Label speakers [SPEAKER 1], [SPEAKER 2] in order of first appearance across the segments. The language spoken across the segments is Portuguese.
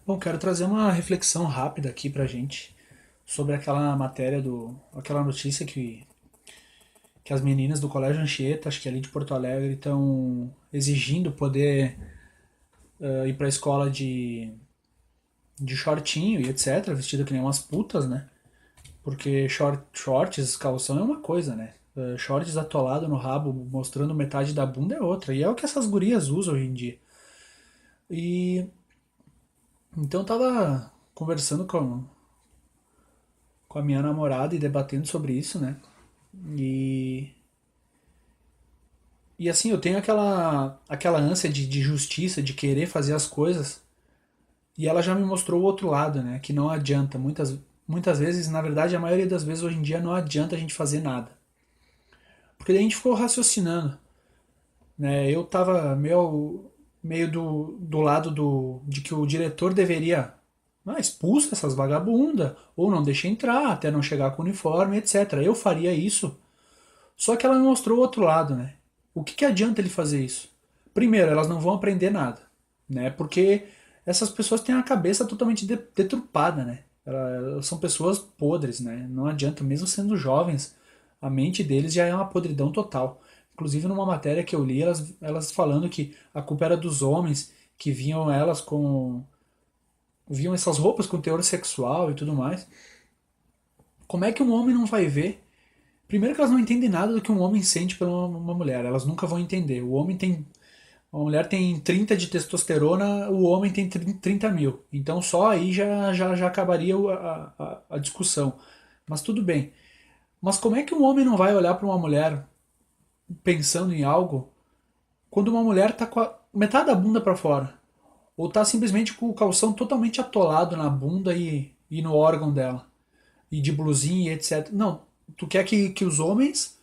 [SPEAKER 1] Bom, quero trazer uma reflexão rápida aqui pra gente sobre aquela matéria aquela notícia que as meninas do Colégio Anchieta, acho que é ali de Porto Alegre, estão exigindo poder ir pra escola de shortinho e etc, vestido que nem umas putas, né? Porque shorts, calção é uma coisa, né? Shorts atolado no rabo, mostrando metade da bunda é outra. E é o que essas gurias usam hoje em dia. E então eu tava conversando com a minha namorada e debatendo sobre isso, né? E, e assim, eu tenho aquela ânsia de justiça, de querer fazer as coisas, e ela já me mostrou o outro lado, né? Que não adianta. Muitas vezes, na verdade, a maioria das vezes hoje em dia não adianta a gente fazer nada. Porque daí a gente ficou raciocinando, né? Eu tava meio do lado de que o diretor deveria expulsa essas vagabundas, ou não deixa entrar até não chegar com o uniforme, etc. Eu faria isso. Só que ela me mostrou o outro lado, né? O que adianta ele fazer isso? Primeiro, elas não vão aprender nada, né? Porque essas pessoas têm a cabeça totalmente deturpada, né? Elas são pessoas podres, né? Não adianta, mesmo sendo jovens, a mente deles já é uma podridão total. Inclusive numa matéria que eu li, elas falando que a culpa era dos homens que viam essas roupas com teor sexual e tudo mais. Como é que um homem não vai ver? Primeiro que elas não entendem nada do que um homem sente por uma mulher. Elas nunca vão entender. A mulher tem 30 de testosterona, o homem tem 30 mil. Então só aí já acabaria a discussão. Mas tudo bem. Mas como é que um homem não vai olhar para uma mulher pensando em algo quando uma mulher tá com a metade da bunda para fora? Ou tá simplesmente com o calção totalmente atolado na bunda e no órgão dela? E de blusinha e etc. Não, tu quer que os homens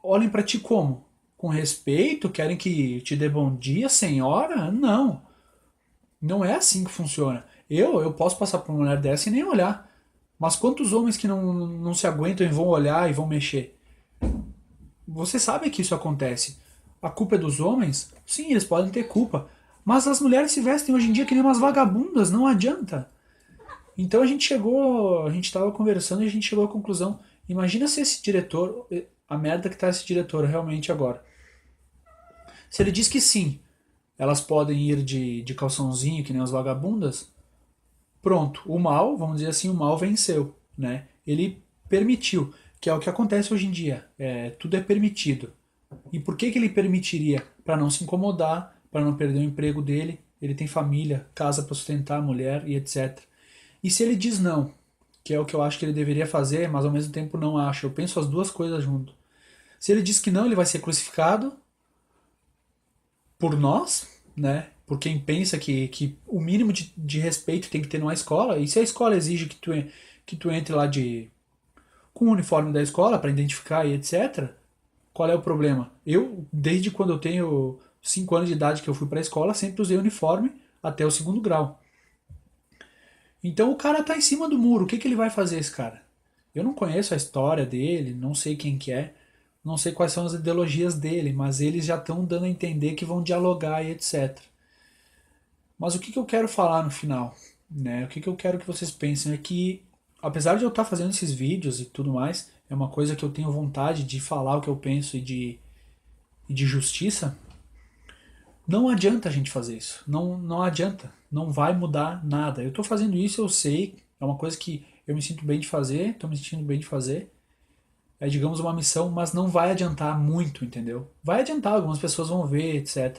[SPEAKER 1] olhem para ti como? Com respeito? Querem que te dê bom dia, senhora? Não. Não é assim que funciona. Eu posso passar por uma mulher dessa e nem olhar. Mas quantos homens que não se aguentam e vão olhar e vão mexer? Você sabe que isso acontece. A culpa é dos homens? Sim, eles podem ter culpa. Mas as mulheres se vestem hoje em dia que nem umas vagabundas, não adianta. Então a gente estava conversando e a gente chegou à conclusão. Imagina se esse diretor, a merda que tá esse diretor realmente agora. Se ele diz que sim, elas podem ir de calçãozinho, que nem as vagabundas, pronto, o mal, vamos dizer assim, o mal venceu, né? Ele permitiu, que é o que acontece hoje em dia. Tudo é permitido. E por que ele permitiria? Para não se incomodar, para não perder o emprego dele, ele tem família, casa para sustentar a mulher e etc. E se ele diz não, que é o que eu acho que ele deveria fazer, mas ao mesmo tempo não acho, eu penso as duas coisas junto. Se ele diz que não, ele vai ser crucificado, por nós, né? Por quem pensa que o mínimo de respeito tem que ter numa escola. E se a escola exige que tu entre lá com o uniforme da escola para identificar e etc., qual é o problema? Eu, desde quando eu tenho 5 anos de idade que eu fui para a escola, sempre usei uniforme até o segundo grau. Então o cara tá em cima do muro. O que ele vai fazer, esse cara? Eu não conheço a história dele, não sei quem que é, não sei quais são as ideologias dele, mas eles já estão dando a entender que vão dialogar e etc. Mas o que eu quero falar no final? Né? O que eu quero que vocês pensem é que, apesar de eu estar fazendo esses vídeos e tudo mais, é uma coisa que eu tenho vontade de falar o que eu penso e de justiça, não adianta a gente fazer isso. Não adianta. Não vai mudar nada. Eu estou fazendo isso, eu sei, é uma coisa que eu me sinto bem de fazer, estou me sentindo bem de fazer. É, digamos, uma missão, mas não vai adiantar muito, entendeu? Vai adiantar, algumas pessoas vão ver, etc.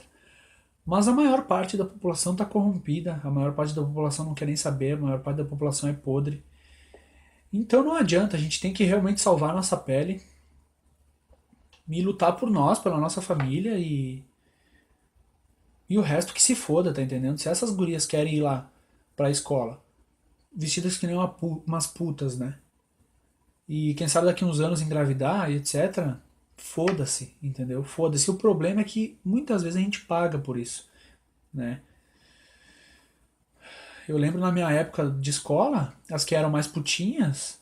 [SPEAKER 1] Mas a maior parte da população está corrompida, a maior parte da população não quer nem saber, a maior parte da população é podre. Então não adianta, a gente tem que realmente salvar a nossa pele e lutar por nós, pela nossa família e o resto que se foda, tá entendendo? Se essas gurias querem ir lá pra escola, vestidas que nem umas putas, né? E quem sabe daqui uns anos engravidar e etc. Foda-se, entendeu? Foda-se. O problema é que muitas vezes a gente paga por isso, né? Eu lembro na minha época de escola, as que eram mais putinhas,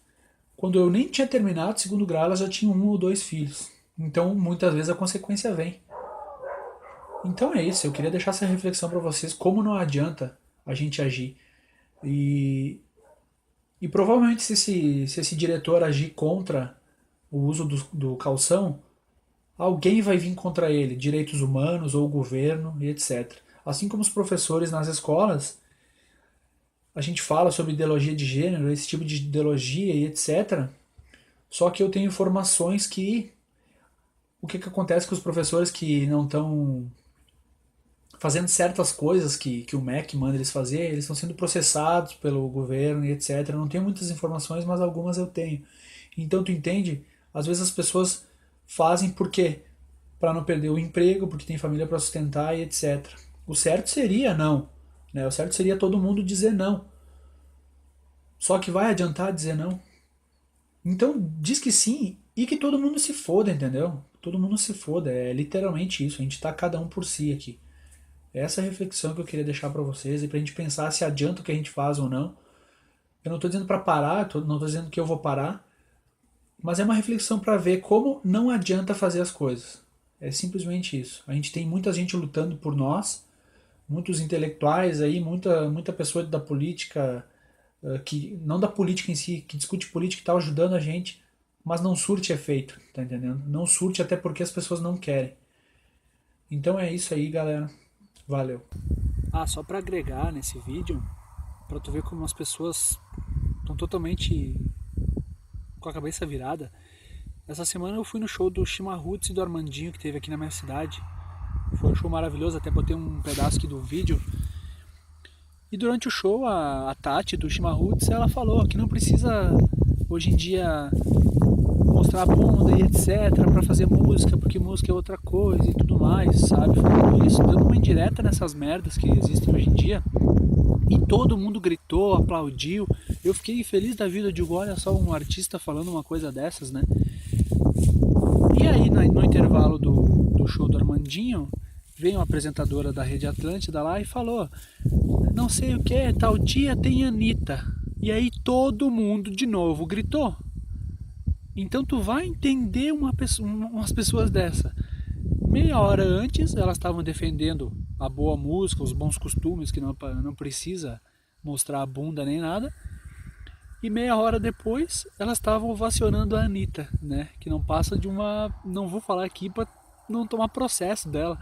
[SPEAKER 1] quando eu nem tinha terminado o segundo grau, elas já tinham um ou dois filhos. Então, muitas vezes a consequência vem. Então é isso, eu queria deixar essa reflexão para vocês, como não adianta. a gente agir. E, e provavelmente se esse diretor agir contra o uso do calção, alguém vai vir contra ele, direitos humanos ou o governo e etc. Assim como os professores nas escolas, a gente fala sobre ideologia de gênero, esse tipo de ideologia e etc. Só que eu tenho informações que o que acontece com os professores que não estão fazendo certas coisas que o MEC manda eles fazer, eles estão sendo processados pelo governo e etc. Eu não tenho muitas informações, mas algumas eu tenho. Então tu entende? Às vezes as pessoas fazem por quê? Para não perder o emprego, porque tem família para sustentar e etc. O certo seria não, né? O certo seria todo mundo dizer não. Só que vai adiantar dizer não? Então diz que sim e que todo mundo se foda, entendeu? Todo mundo se foda, é literalmente isso. A gente tá cada um por si aqui. Essa é a reflexão que eu queria deixar para vocês e pra gente pensar se adianta o que a gente faz ou não. Eu não tô dizendo para parar, não tô dizendo que eu vou parar, mas é uma reflexão para ver como não adianta fazer as coisas. É simplesmente isso. A gente tem muita gente lutando por nós, muitos intelectuais aí, muita pessoa da política, que não da política em si, que discute política e tá ajudando a gente, mas não surte efeito, tá entendendo? Não surte até porque as pessoas não querem. Então é isso aí, galera. Valeu. Ah, só para agregar nesse vídeo, para tu ver como as pessoas estão totalmente com a cabeça virada. Essa semana eu fui no show do Chimarruts e do Armandinho que teve aqui na minha cidade. Foi um show maravilhoso, até botei um pedaço aqui do vídeo. E durante o show, a Tati do Chimarruts, ela falou que não precisa hoje em dia mostrar a bunda e etc para fazer música, porque música é outra coisa e tudo mais, sabe? Falando isso, dando uma indireta nessas merdas que existem hoje em dia. E todo mundo gritou, aplaudiu. Eu fiquei feliz da vida, eu digo, olha só um artista falando uma coisa dessas, né? E aí no intervalo do show do Armandinho, veio uma apresentadora da Rede Atlântida lá e falou, não sei o que, tal dia tem Anitta. E aí todo mundo de novo gritou. Então tu vai entender umas pessoas dessa. Meia hora antes elas estavam defendendo a boa música, os bons costumes, que não precisa mostrar a bunda nem nada. E meia hora depois elas estavam ovacionando a Anitta, né? Que não passa de uma... Não vou falar aqui para não tomar processo dela,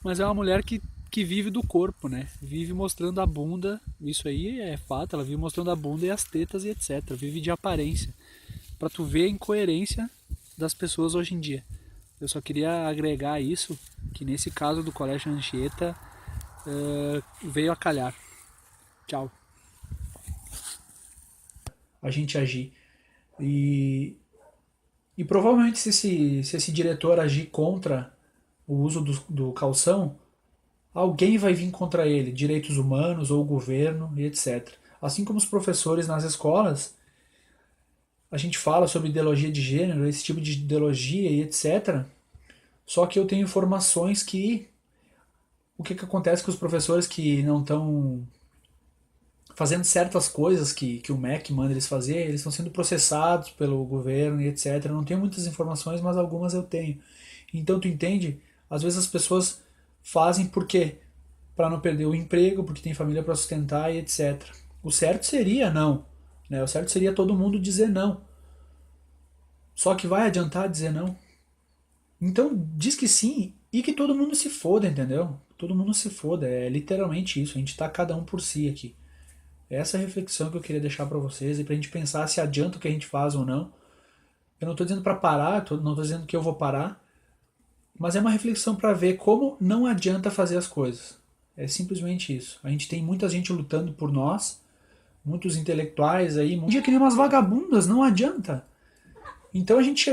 [SPEAKER 1] mas é uma mulher que vive do corpo, né? Vive mostrando a bunda, isso aí é fato, ela vive mostrando a bunda e as tetas e etc. Vive de aparência. Pra tu ver a incoerência das pessoas hoje em dia. Eu só queria agregar isso, que nesse caso do Colégio Anchieta veio a calhar. Tchau. A gente agir. E, e provavelmente se esse diretor agir contra o uso do calção, alguém vai vir contra ele, direitos humanos ou o governo e etc. Assim como os professores nas escolas, a gente fala sobre ideologia de gênero, esse tipo de ideologia e etc. Só que eu tenho informações que o que acontece com os professores que não estão fazendo certas coisas que o MEC manda eles fazer, eles estão sendo processados pelo governo e etc. Eu não tenho muitas informações, mas algumas eu tenho. Então tu entende? Às vezes as pessoas fazem por quê? Para não perder o emprego, porque tem família para sustentar e etc. O certo seria não, né? O certo seria todo mundo dizer não. Só que vai adiantar dizer não? Então diz que sim e que todo mundo se foda, entendeu? Todo mundo se foda, é literalmente isso. A gente tá cada um por si aqui. Essa é a reflexão que eu queria deixar para vocês e pra gente pensar se adianta o que a gente faz ou não. Eu não tô dizendo para parar, não tô dizendo que eu vou parar, mas é uma reflexão para ver como não adianta fazer as coisas. É simplesmente isso. A gente tem muita gente lutando por nós, muitos intelectuais aí, um dia que nem umas vagabundas, não adianta. Então a gente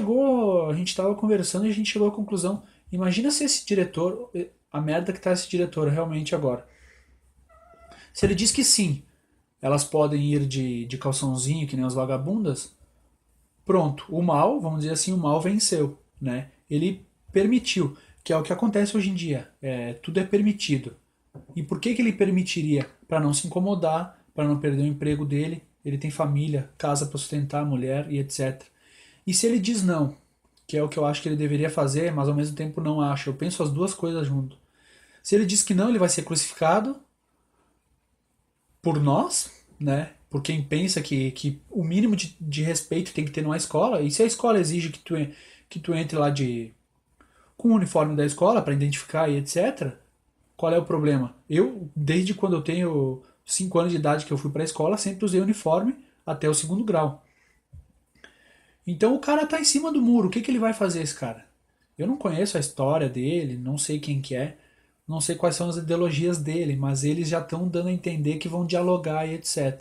[SPEAKER 1] estava conversando e a gente chegou à conclusão, imagina se esse diretor, a merda que tá esse diretor realmente agora. Se ele diz que sim, elas podem ir de calçãozinho, que nem as vagabundas, pronto, o mal, vamos dizer assim, o mal venceu, né? Ele permitiu, que é o que acontece hoje em dia, tudo é permitido. E por que ele permitiria? Para não se incomodar, para não perder o emprego dele, ele tem família, casa para sustentar, mulher e etc. E se ele diz não, que é o que eu acho que ele deveria fazer, mas ao mesmo tempo não acho, eu penso as duas coisas junto. Se ele diz que não, ele vai ser crucificado, por nós, né? Por quem pensa que o mínimo de respeito tem que ter numa escola, e se a escola exige que tu entre lá com o uniforme da escola para identificar e etc., qual é o problema? Eu, desde quando eu tenho 5 anos de idade que eu fui para a escola, sempre usei uniforme até o segundo grau. Então o cara tá em cima do muro, o que ele vai fazer esse cara? Eu não conheço a história dele, não sei quem que é, não sei quais são as ideologias dele, mas eles já estão dando a entender que vão dialogar e etc.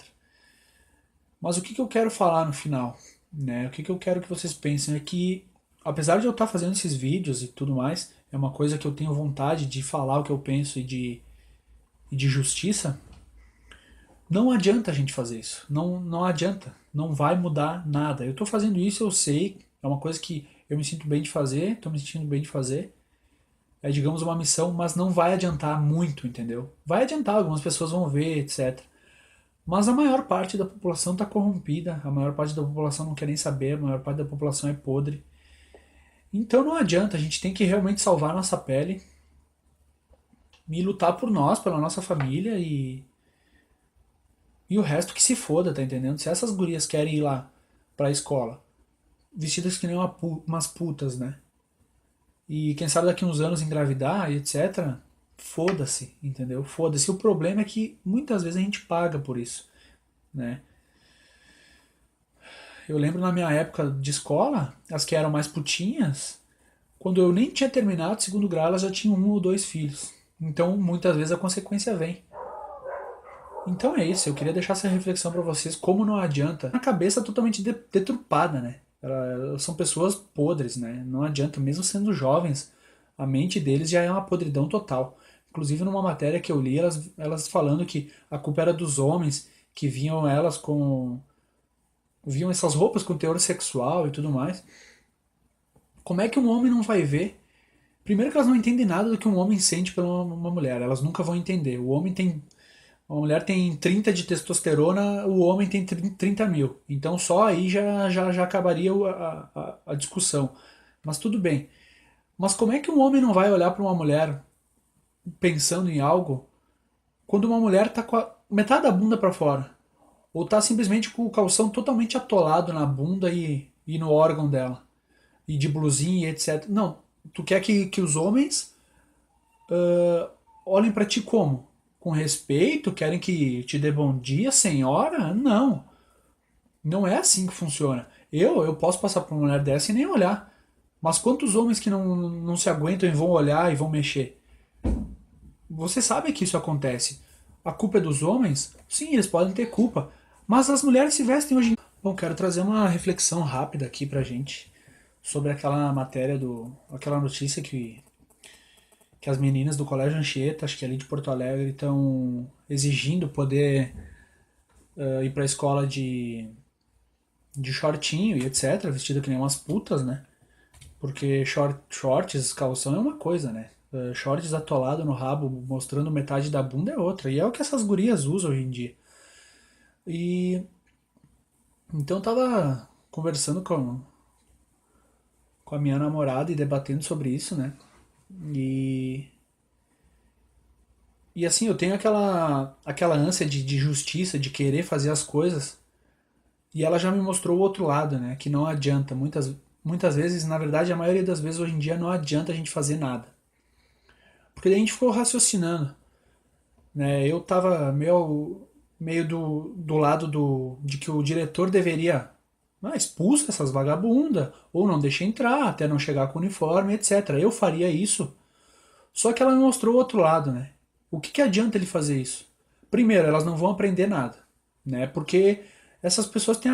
[SPEAKER 1] Mas o que eu quero falar no final? Né? O que eu quero que vocês pensem é que, apesar de eu estar fazendo esses vídeos e tudo mais, é uma coisa que eu tenho vontade de falar o que eu penso e de justiça, não adianta a gente fazer isso. Não, não adianta. Não vai mudar nada. Eu estou fazendo isso, eu sei. É uma coisa que eu me sinto bem de fazer, estou me sentindo bem de fazer. É, digamos, uma missão, mas não vai adiantar muito, entendeu? Vai adiantar, algumas pessoas vão ver, etc. Mas a maior parte da população está corrompida, a maior parte da população não quer nem saber, a maior parte da população é podre. Então não adianta, a gente tem que realmente salvar a nossa pele e lutar por nós, pela nossa família e o resto que se foda, tá entendendo? Se essas gurias querem ir lá pra escola, vestidas que nem umas putas, né? E quem sabe daqui uns anos engravidar e etc. Foda-se, entendeu? Foda-se. O problema é que muitas vezes a gente paga por isso, né? Eu lembro na minha época de escola, as que eram mais putinhas, quando eu nem tinha terminado o segundo grau, elas já tinham um ou dois filhos. Então, muitas vezes a consequência vem. Então é isso, eu queria deixar essa reflexão pra vocês, como não adianta. A cabeça totalmente deturpada, né? Elas são pessoas podres, né? Não adianta, mesmo sendo jovens, a mente deles já é uma podridão total. Inclusive numa matéria que eu li, elas falando que a culpa era dos homens, que viam elas com... viam essas roupas com teor sexual e tudo mais. Como é que um homem não vai ver? Primeiro que elas não entendem nada do que um homem sente por uma mulher, elas nunca vão entender. O homem tem uma mulher tem 30 de testosterona, o homem tem 30 mil. Então só aí já acabaria a discussão. Mas tudo bem. Mas como é que um homem não vai olhar para uma mulher pensando em algo quando uma mulher tá com a metade da bunda para fora? Ou tá simplesmente com o calção totalmente atolado na bunda e no órgão dela? E de blusinha e etc. Não. Tu quer que os homens olhem para ti como? Com respeito? Querem que te dê bom dia, senhora? Não. Não é assim que funciona. Eu posso passar por uma mulher dessa e nem olhar. Mas quantos homens que não se aguentam e vão olhar e vão mexer? Você sabe que isso acontece. A culpa é dos homens? Sim, eles podem ter culpa. Mas as mulheres se vestem hoje. Bom, quero trazer uma reflexão rápida aqui pra gente sobre aquela matéria aquela notícia que as meninas do Colégio Anchieta, acho que é ali de Porto Alegre, estão exigindo poder ir pra escola de shortinho e etc, vestido que nem umas putas, né? Porque shorts, calção é uma coisa, né? Shorts atolado no rabo, mostrando metade da bunda é outra. E é o que essas gurias usam hoje em dia. E então eu tava conversando com a minha namorada e debatendo sobre isso, né? E, e assim, eu tenho aquela ânsia de justiça, de querer fazer as coisas. E ela já me mostrou o outro lado, né? Que não adianta. Muitas vezes, na verdade, a maioria das vezes hoje em dia não adianta a gente fazer nada. Porque daí a gente ficou raciocinando, né? Eu tava meio do lado de que o diretor deveria expulsa essas vagabundas, ou não deixa entrar até não chegar com o uniforme, etc. Eu faria isso. Só que ela me mostrou o outro lado, né? O que adianta ele fazer isso? Primeiro, elas não vão aprender nada, né? Porque essas pessoas têm